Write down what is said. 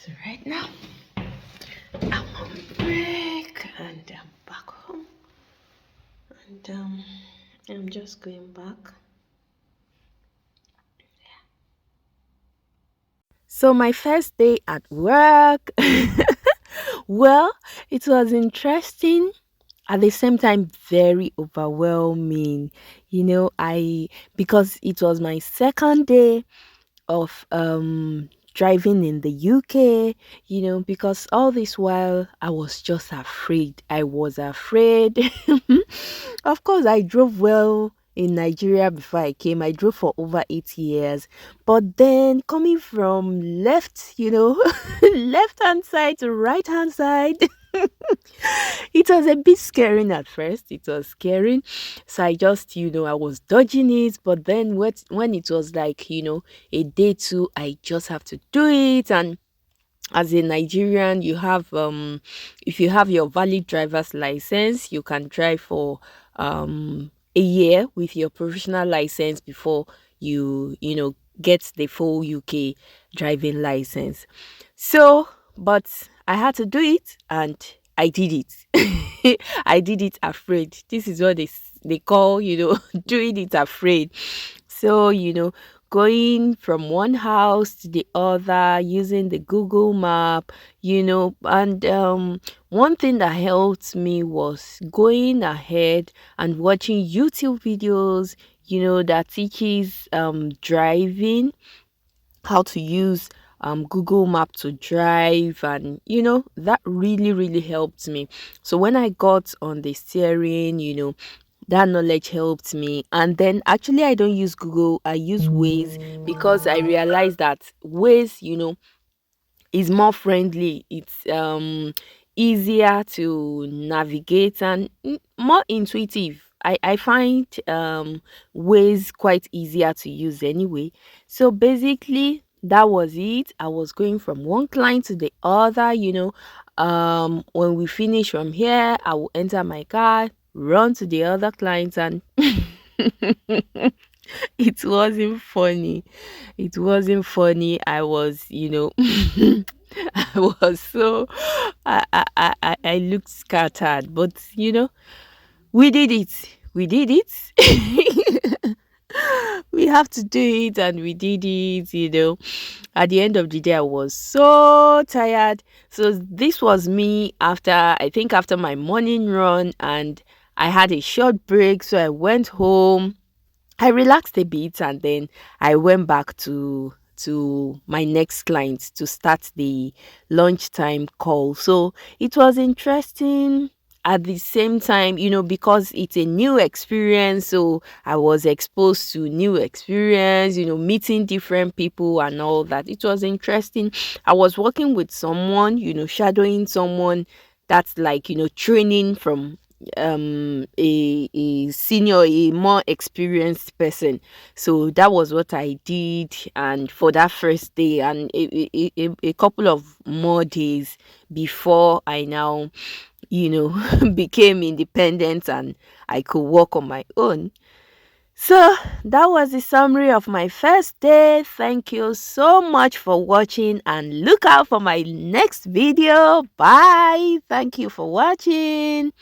So right now, I'm on break and I'm back home. And I'm just going back. So my first day at work, well, it was interesting, at the same time very overwhelming. I because it was my second day of driving in the UK, because all this while I was just afraid. I was afraid. Of course, I drove well in Nigeria before I came. I drove for over 8 years. But then coming from left, left hand side to right hand side, it was a bit scaring at first. It was scary. So I just, I was dodging it. But then when it was like, a day two, I just have to do it. And as a Nigerian, you have if you have your valid driver's license, you can drive for a year with your professional license before you get the full UK driving license. So, but I had to do it and I did it. I did it afraid. This is what they call, doing it afraid. So, going from one house to the other using the Google map, and one thing that helped me was going ahead and watching YouTube videos, that teaches driving, how to use Google Map to drive, and that really really helped me. So when I got on the steering, that knowledge helped me. And then actually I don't use Google, I use Waze, because I realized that Waze, is more friendly. It's easier to navigate and more intuitive. I find Waze quite easier to use anyway. So basically that was it. I was going from one client to the other, when we finish from here, I will enter my car, run to the other clients, and it wasn't funny. It wasn't funny. I was, I was so, I looked scattered, but we did it. We did it. We have to do it, and we did it. At the end of the day, I was so tired. So this was me after, I think, after my morning run, and I had a short break. So I went home, I relaxed a bit, and then I went back to my next client to start the lunchtime call. So it was interesting at the same time, because it's a new experience. So I was exposed to new experience, meeting different people and all that. It was interesting. I was working with someone, shadowing someone that's like, training from a senior, a more experienced person. So that was what I did, and for that first day and a couple of more days before I now, became independent and I could work on my own. So that was the summary of my first day. Thank you so much for watching, and look out for my next video. Bye. Thank you for watching.